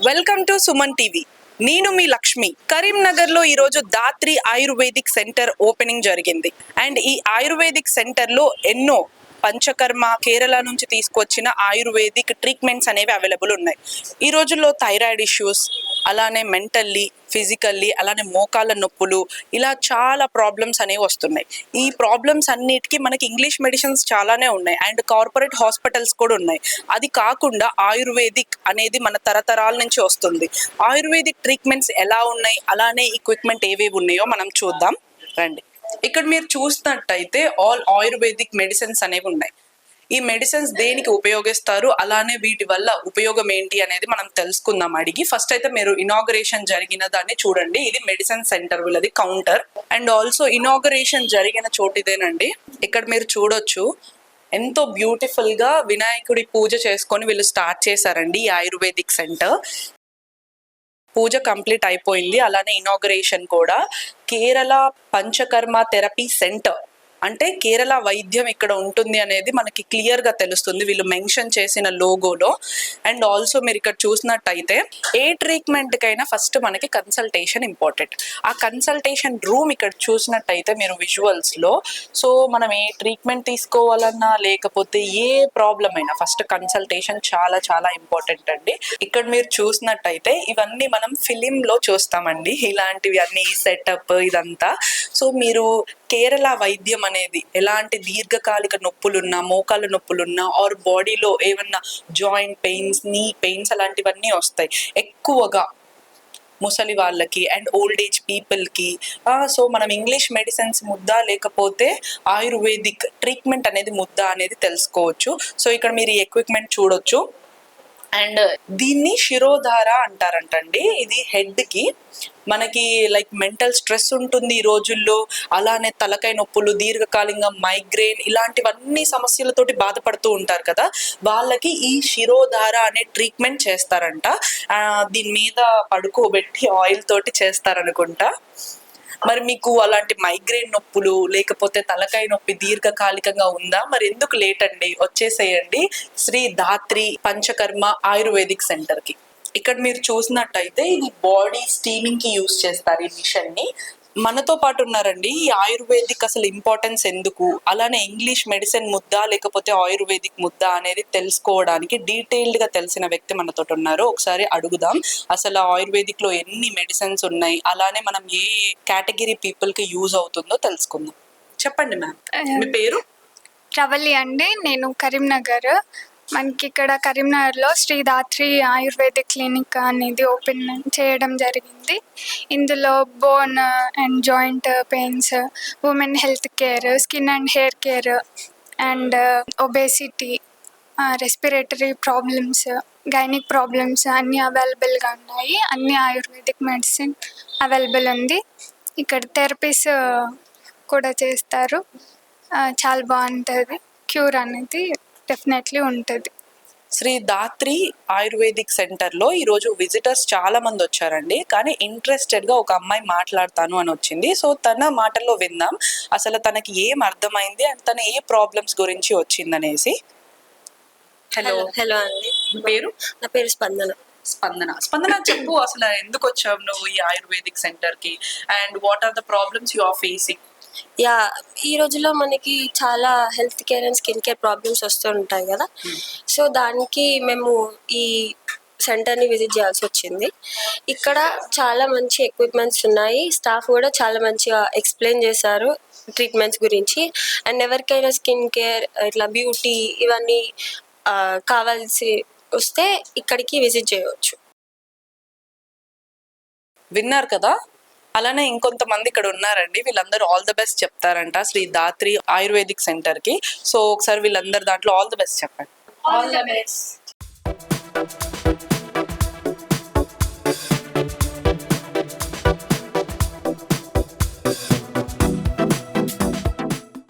Welcome to Suman TV. నేను మీ లక్ష్మి. కరీంనగర్ లో ఈరోజు దాత్రి ఆయుర్వేదిక్ సెంటర్ ఓపెనింగ్ జరిగింది. అండ్ ఈ ఆయుర్వేదిక్ సెంటర్ లో ఎన్నో పంచకర్మ కేరళ నుంచి తీసుకొచ్చిన ఆయుర్వేదిక్ ట్రీట్మెంట్స్ అనేవి అవైలబుల్ ఉన్నాయి. ఈ రోజుల్లో థైరాయిడ్ ఇష్యూస్, అలానే మెంటల్లీ, ఫిజికల్లీ, అలానే మోకాళ్ళ నొప్పులు, ఇలా చాలా ప్రాబ్లమ్స్ అనేవి వస్తున్నాయి. ఈ ప్రాబ్లమ్స్ అన్నిటికీ మనకి ఇంగ్లీష్ మెడిసిన్స్ చాలానే ఉన్నాయి అండ్ కార్పొరేట్ హాస్పిటల్స్ కూడా ఉన్నాయి. అది కాకుండా ఆయుర్వేదిక్ అనేది మన తరతరాల నుంచి వస్తుంది. ఆయుర్వేదిక్ ట్రీట్మెంట్స్ ఎలా ఉన్నాయి, అలానే ఎక్విప్మెంట్ ఏవేవి ఉన్నాయో మనం చూద్దాం రండి. ఇక్కడ మీరు చూసినట్టయితే ఆల్ ఆయుర్వేదిక్ మెడిసిన్స్ అనేవి ఉన్నాయి. ఈ మెడిసిన్స్ దేనికి ఉపయోగిస్తారు, అలానే వీటి వల్ల ఉపయోగం ఏంటి అనేది మనం తెలుసుకుందాం అడిగి. ఫస్ట్ అయితే మీరు ఇనాగరేషన్ జరిగిన దాన్ని చూడండి. ఇది మెడిసిన్ సెంటర్, వీళ్ళది కౌంటర్. అండ్ ఆల్సో ఇనాగరేషన్ జరిగిన చోటు ఇదేనండి. ఇక్కడ మీరు చూడొచ్చు, ఎంతో బ్యూటిఫుల్ గా వినాయకుడి పూజ చేసుకొని వీళ్ళు స్టార్ట్ చేశారండి ఈ ఆయుర్వేదిక్ సెంటర్. పూజ కంప్లీట్ అయిపోయింది. అలానే ఇనాగరేషన్ కూడా. కేరళ పంచకర్మ థెరపీ సెంటర్ అంటే కేరళ వైద్యం ఇక్కడ ఉంటుంది అనేది మనకి క్లియర్ గా తెలుస్తుంది వీళ్ళు మెన్షన్ చేసిన లోగోలో. అండ్ ఆల్సో మీరు ఇక్కడ చూసినట్టయితే ఏ ట్రీట్మెంట్ కైనా ఫస్ట్ మనకి కన్సల్టేషన్ ఇంపార్టెంట్. ఆ కన్సల్టేషన్ రూమ్ ఇక్కడ చూసినట్టయితే మీరు విజువల్స్ లో, సో మనం ఏ ట్రీట్మెంట్ తీసుకోవాలన్నా లేకపోతే ఏ ప్రాబ్లం అయినా ఫస్ట్ కన్సల్టేషన్ చాలా చాలా ఇంపార్టెంట్ అండి. ఇక్కడ మీరు చూసినట్టయితే ఇవన్నీ మనం ఫిలిం లో చూస్తామండి, ఇలాంటివి అన్ని సెటప్ ఇదంతా. సో మీరు కేరళ వైద్యం అనేది ఎలాంటి దీర్ఘకాలిక నొప్పులున్నా, మోకాళ్ళ నొప్పులున్నా, ఆర్ బాడీలో ఏమన్నా జాయింట్ పెయిన్స్, నీ పెయిన్స్ అలాంటివన్నీ వస్తాయి ఎక్కువగా ముసలి వాళ్ళకి అండ్ ఓల్డ్ ఏజ్ పీపుల్కి. సో మనం ఇంగ్లీష్ మెడిసిన్స్ ముద్దా లేకపోతే ఆయుర్వేదిక్ ట్రీట్మెంట్ అనేది ముద్దా అనేది తెలుసుకోవచ్చు. సో ఇక్కడ మీరు ఈ ఎక్విప్మెంట్ చూడొచ్చు. అండ్ దీన్ని శిరోధార అంటారంటండి. ఇది హెడ్ కి మనకి లైక్ మెంటల్ స్ట్రెస్ ఉంటుంది ఈ రోజుల్లో, అలానే తలకాయ నొప్పులు, దీర్ఘకాలికంగా మైగ్రేన్, ఇలాంటివన్నీ సమస్యలతోటి బాధపడుతూ ఉంటారు కదా, వాళ్ళకి ఈ శిరోధార అనే ట్రీట్మెంట్ చేస్తారంట. దీని మీద పడుకోబెట్టి ఆయిల్ తోటి చేస్తారనుకుంటా. మరి మీకు అలాంటి మైగ్రేన్ నొప్పులు లేకపోతే తలకాయ నొప్పి దీర్ఘకాలికంగా ఉందా? మరి ఎందుకు లేట్ అండి, వచ్చేసేయండి శ్రీ దాత్రి పంచకర్మ ఆయుర్వేదిక్ సెంటర్ కి. ఇక్కడ మీరు చూసినట్టయితే ఇది బాడీ స్టీమింగ్ కి యూజ్ చేస్తారు ఈ మిషన్ ని. మనతో పాటు ఉన్నారండి ఈ ఆయుర్వేదిక్ అసలు ఇంపార్టెన్స్ ఎందుకు, అలానే ఇంగ్లీష్ మెడిసిన్ ముద్దా లేకపోతే ఆయుర్వేదిక్ ముద్దా అనేది తెలుసుకోవడానికి డీటెయిల్డ్ గా తెలిసిన వ్యక్తి మనతో ఉన్నారు. ఒకసారి అడుగుదాం అసలు ఆయుర్వేదిక్ లో ఎన్ని మెడిసిన్స్ ఉన్నాయి, అలానే మనం ఏ కేటగిరీ పీపుల్ కి యూజ్ అవుతుందో తెలుసుకుందాం. చెప్పండి మ్యామ్, మీ పేరు? రవలి అండి, నేను కరీంనగర్. మనకి ఇక్కడ కరీంనగర్లో శ్రీ దాత్రి ఆయుర్వేదిక్ క్లినిక్ అనేది ఓపెన్ చేయడం జరిగింది. ఇందులో bone and joint pains, women health care, skin and hair care and obesity, respiratory problems, gynaec problems అన్నీ అవైలబుల్గా ఉన్నాయి. అన్ని ఆయుర్వేదిక్ మెడిసిన్ అవైలబుల్ ఉంది. ఇక్కడ థెరపీస్ కూడా చేస్తారు. చాలా బాగుంటుంది, క్యూర్ అనేది డెఫినెట్లీ ఉంటుంది. శ్రీ దాత్రి ఆయుర్వేదిక్ సెంటర్ లో ఈరోజు విజిటర్స్ చాలా మంది వచ్చారండి. కానీ ఇంట్రెస్టెడ్ గా ఒక అమ్మాయి మాట్లాడతాను అని వచ్చింది. సో తన మాటల్లో విందాం అసలు తనకి ఏం అర్థమైంది అండ్ తన ఏ ప్రాబ్లమ్స్ గురించి వచ్చిందనేసి. హలో. హలో అండి, పేరు? నా పేరు స్పందన. స్పందన చెప్పు, అసలు ఎందుకు వచ్చావు నువ్వు ఈ ఆయుర్వేదిక్ సెంటర్ కి and what are the problems you are facing? ఈ రోజుల్లో మనకి చాలా health care and skin care problems వస్తూ ఉంటాయి కదా. సో దానికి మేము ఈ సెంటర్ని విజిట్ చేయాల్సి వచ్చింది. ఇక్కడ చాలా మంచి ఎక్విప్మెంట్స్ ఉన్నాయి. స్టాఫ్ కూడా చాలా మంచిగా ఎక్స్ప్లెయిన్ చేశారు ట్రీట్మెంట్స్ గురించి. అండ్ ఎవరికైనా స్కిన్ కేర్ ఇట్లా బ్యూటీ ఇవన్నీ కావాల్సి వస్తే ఇక్కడికి విజిట్ చేయవచ్చు. విన్నారు కదా, అలానే ఇంకొంతమంది ఇక్కడ ఉన్నారండి. వీళ్ళందరూ ఆల్ ద బెస్ట్ చెప్తారంట శ్రీ దాత్రి ఆయుర్వేదిక్ సెంటర్ కి. సో ఒకసారి వీళ్ళందరూ దాంట్లో ఆల్ ద బెస్ట్ చెప్పండి. All the best.